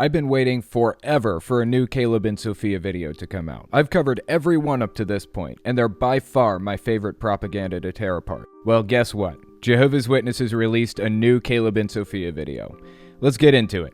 I've been waiting forever for a new Caleb and Sophia video to come out. I've covered every one up to this point, and they're by far my favorite propaganda to tear apart. Well, guess what? Jehovah's Witnesses released a new Caleb and Sophia video. Let's get into it.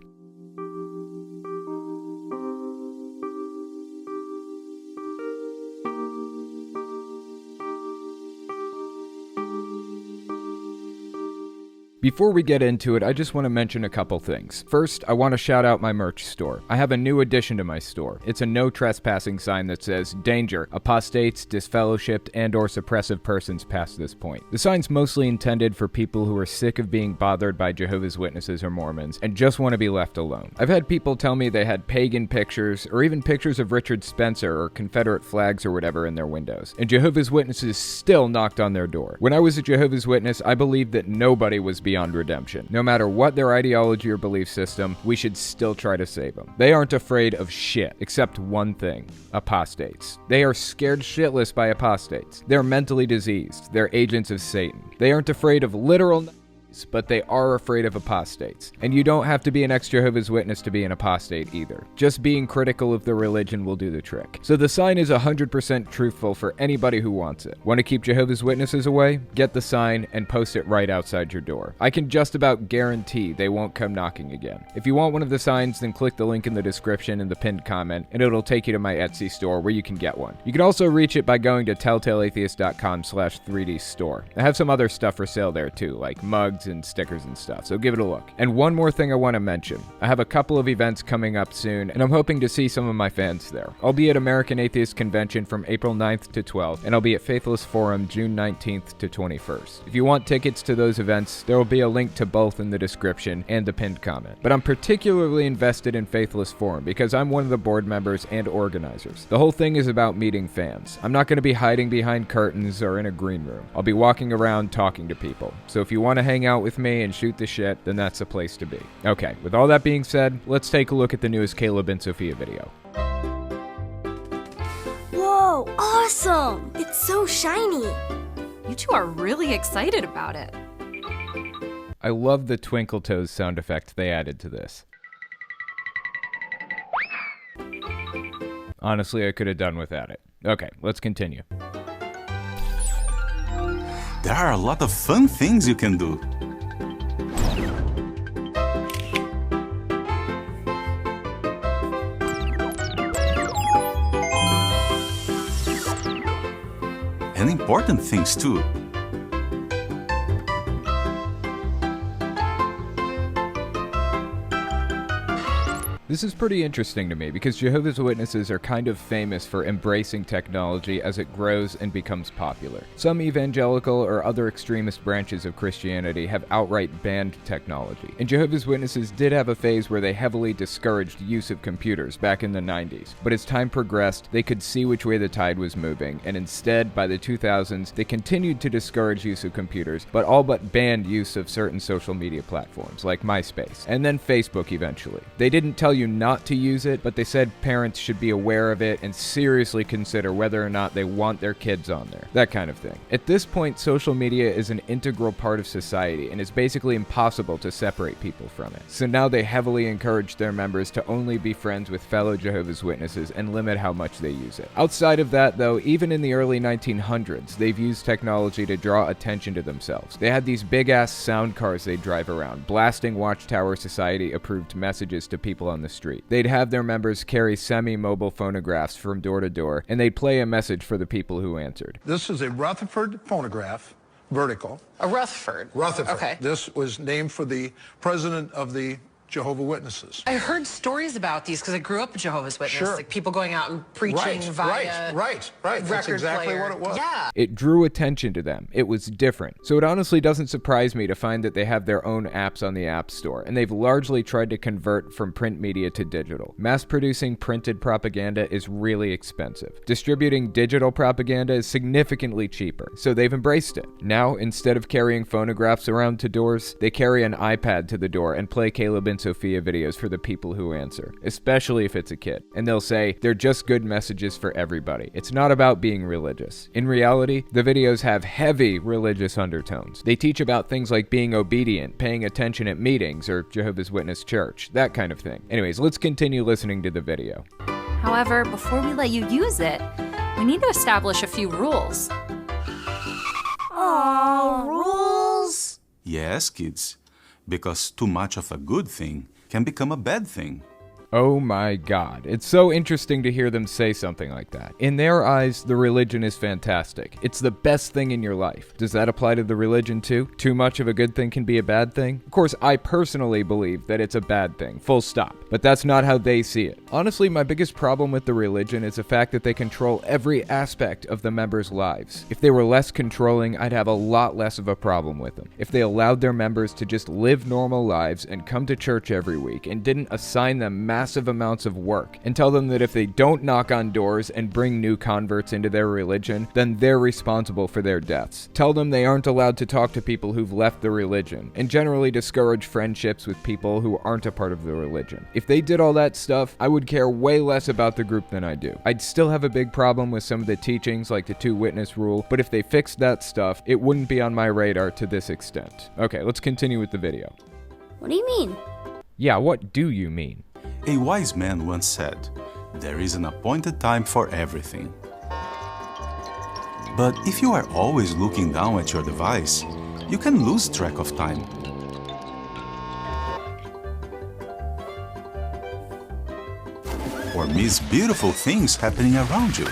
Before we get into it, I just want to mention a couple things. First, I want to shout out my merch store. I have a new addition to my store. It's a no trespassing sign that says, "Danger, apostates, disfellowshipped, and or suppressive persons past this point." The sign's mostly intended for people who are sick of being bothered by Jehovah's Witnesses or Mormons and just want to be left alone. I've had people tell me they had pagan pictures or even pictures of Richard Spencer or Confederate flags or whatever in their windows, and Jehovah's Witnesses still knocked on their door. When I was a Jehovah's Witness, I believed that nobody was beyond redemption. No matter what their ideology or belief system, we should still try to save them. They aren't afraid of shit, except one thing: apostates. They are scared shitless by apostates. They're mentally diseased. They're agents of Satan. They aren't afraid of literal but they are afraid of apostates. And you don't have to be an ex-Jehovah's Witness to be an apostate either. Just being critical of the religion will do the trick. So the sign is 100% truthful for anybody who wants it. Want to keep Jehovah's Witnesses away? Get the sign and post it right outside your door. I can just about guarantee they won't come knocking again. If you want one of the signs, then click the link in the description in the pinned comment, and it'll take you to my Etsy store where you can get one. You can also reach it by going to telltaleatheist.com/3D store. I have some other stuff for sale there too, like mugs and stickers and stuff, so give it a look. And one more thing I want to mention. I have a couple of events coming up soon, and I'm hoping to see some of my fans there. I'll be at American Atheist Convention from April 9th to 12th, and I'll be at Faithless Forum June 19th to 21st. If you want tickets to those events, there will be a link to both in the description and the pinned comment. But I'm particularly invested in Faithless Forum because I'm one of the board members and organizers. The whole thing is about meeting fans. I'm not going to be hiding behind curtains or in a green room. I'll be walking around talking to people. So if you want to hang out with me and shoot the shit, then that's the place to be. Okay, with all that being said, let's take a look at the newest Caleb and Sophia video. Whoa, awesome! It's so shiny! You two are really excited about it. I love the Twinkle Toes sound effect they added to this. Honestly, I could have done without it. Okay, let's continue. There are a lot of fun things you can do. And important things too. This is pretty interesting to me because Jehovah's Witnesses are kind of famous for embracing technology as it grows and becomes popular. Some evangelical or other extremist branches of Christianity have outright banned technology, and Jehovah's Witnesses did have a phase where they heavily discouraged use of computers back in the 90s, but as time progressed, they could see which way the tide was moving, and instead, by the 2000s, they continued to discourage use of computers, but all but banned use of certain social media platforms, like MySpace, and then Facebook eventually. They didn't tell you not to use it, but they said parents should be aware of it and seriously consider whether or not they want their kids on there. That kind of thing. At this point, social media is an integral part of society and it's basically impossible to separate people from it. So now they heavily encourage their members to only be friends with fellow Jehovah's Witnesses and limit how much they use it. Outside of that, though, even in the early 1900s, they've used technology to draw attention to themselves. They had these big-ass sound cars they'd drive around, blasting Watchtower Society-approved messages to people on the street. They'd have their members carry semi-mobile phonographs from door to door, and they'd play a message for the people who answered. This is a Rutherford phonograph, vertical. A Rutherford? Rutherford. Okay. This was named for the president of the Jehovah's Witnesses. I heard stories about these because I grew up a Jehovah's Witness. Sure. Like people going out and preaching via right. That's record exactly player. what it was. Yeah. It drew attention to them. It was different. So it honestly doesn't surprise me to find that they have their own apps on the App Store, and they've largely tried to convert from print media to digital. Mass-producing printed propaganda is really expensive. Distributing digital propaganda is significantly cheaper, so they've embraced it. Now, instead of carrying phonographs around to doors, they carry an iPad to the door and play Caleb and Sophia videos for the people who answer, especially if it's a kid. And they'll say, they're just good messages for everybody. It's not about being religious. In reality, the videos have heavy religious undertones. They teach about things like being obedient, paying attention at meetings or Jehovah's Witness church, that kind of thing. Anyways, let's continue listening to the video. However, before we let you use it, we need to establish a few rules. Aww, rules? Yes, kids, because too much of a good thing can become a bad thing. Oh my god, it's so interesting to hear them say something like that. In their eyes, the religion is fantastic. It's the best thing in your life. Does that apply to the religion too? Too much of a good thing can be a bad thing? Of course, I personally believe that it's a bad thing, full stop. But that's not how they see it. Honestly, my biggest problem with the religion is the fact that they control every aspect of the members' lives. If they were less controlling, I'd have a lot less of a problem with them. If they allowed their members to just live normal lives and come to church every week and didn't assign them massive amounts of work and tell them that if they don't knock on doors and bring new converts into their religion, then they're responsible for their deaths. Tell them they aren't allowed to talk to people who've left the religion and generally discourage friendships with people who aren't a part of the religion. If they did all that stuff, I would care way less about the group than I do. I'd still have a big problem with some of the teachings like the 2-witness rule, but if they fixed that stuff, it wouldn't be on my radar to this extent. Okay, let's continue with the video. What do you mean? Yeah, what do you mean? A wise man once said, "There is an appointed time for everything." But if you are always looking down at your device, you can lose track of time. Or miss beautiful things happening around you.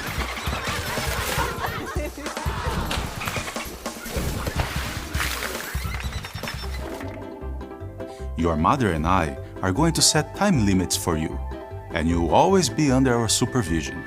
Your mother and I are going to set time limits for you, and you'll always be under our supervision.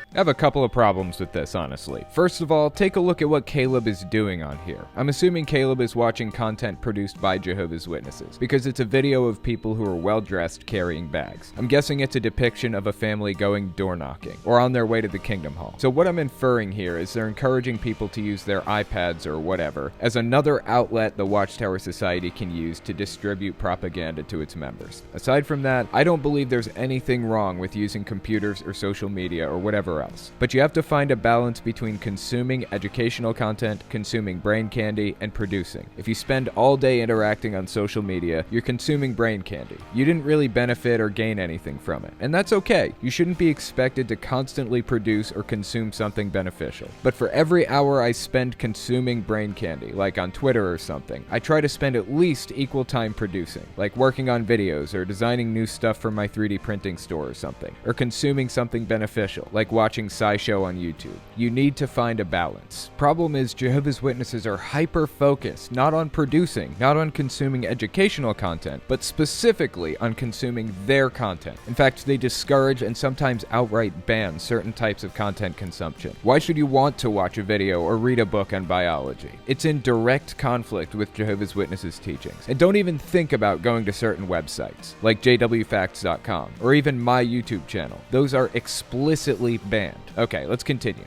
I have a couple of problems with this, honestly. First of all, take a look at what Caleb is doing on here. I'm assuming Caleb is watching content produced by Jehovah's Witnesses, because it's a video of people who are well-dressed carrying bags. I'm guessing it's a depiction of a family going door knocking, or on their way to the Kingdom Hall. So what I'm inferring here is they're encouraging people to use their iPads or whatever as another outlet the Watchtower Society can use to distribute propaganda to its members. Aside from that, I don't believe there's anything wrong with using computers or social media or whatever else. But you have to find a balance between consuming educational content, consuming brain candy, and producing. If you spend all day interacting on social media, you're consuming brain candy. You didn't really benefit or gain anything from it. And that's okay. You shouldn't be expected to constantly produce or consume something beneficial. But for every hour I spend consuming brain candy, like on Twitter or something, I try to spend at least equal time producing, like working on videos or designing new stuff for my 3D printing store or something, or consuming something beneficial, like watching SciShow on YouTube. You need to find a balance. Problem is, Jehovah's Witnesses are hyper-focused, not on producing, not on consuming educational content, but specifically on consuming their content. In fact, they discourage and sometimes outright ban certain types of content consumption. Why should you want to watch a video or read a book on biology? It's in direct conflict with Jehovah's Witnesses teachings. And don't even think about going to certain websites, like jwfacts.com, or even my YouTube channel. Those are explicitly banned. Okay, let's continue.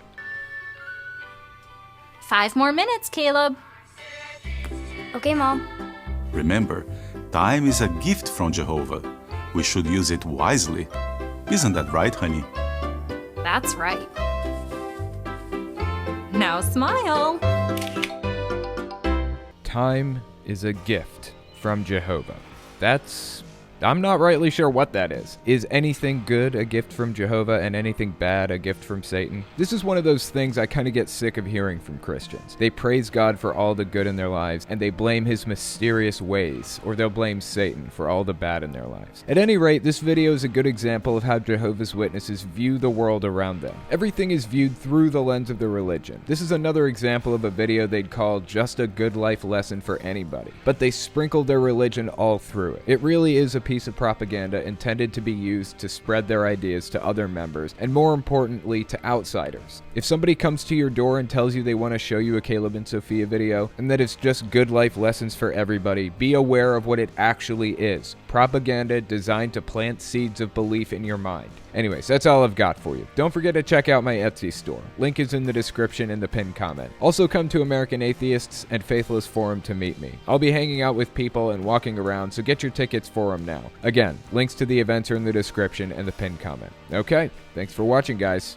5 more minutes, Caleb. Okay, Mom. Remember, time is a gift from Jehovah. We should use it wisely. Isn't that right, honey? That's right. Now smile. Time is a gift from Jehovah. I'm not rightly sure what that is. Is anything good a gift from Jehovah and anything bad a gift from Satan? This is one of those things I kind of get sick of hearing from Christians. They praise God for all the good in their lives, and they blame his mysterious ways, or they'll blame Satan for all the bad in their lives. At any rate, this video is a good example of how Jehovah's Witnesses view the world around them. Everything is viewed through the lens of the religion. This is another example of a video they'd call just a good life lesson for anybody, but they sprinkled their religion all through it. It really is a piece of propaganda intended to be used to spread their ideas to other members, and more importantly, to outsiders. If somebody comes to your door and tells you they want to show you a Caleb and Sophia video, and that it's just good life lessons for everybody, be aware of what it actually is. Propaganda designed to plant seeds of belief in your mind. Anyways, that's all I've got for you. Don't forget to check out my Etsy store. Link is in the description and the pinned comment. Also come to American Atheists and Faithless Forum to meet me. I'll be hanging out with people and walking around, so get your tickets for them now. Again, links to the events are in the description and the pinned comment. Okay, thanks for watching, guys.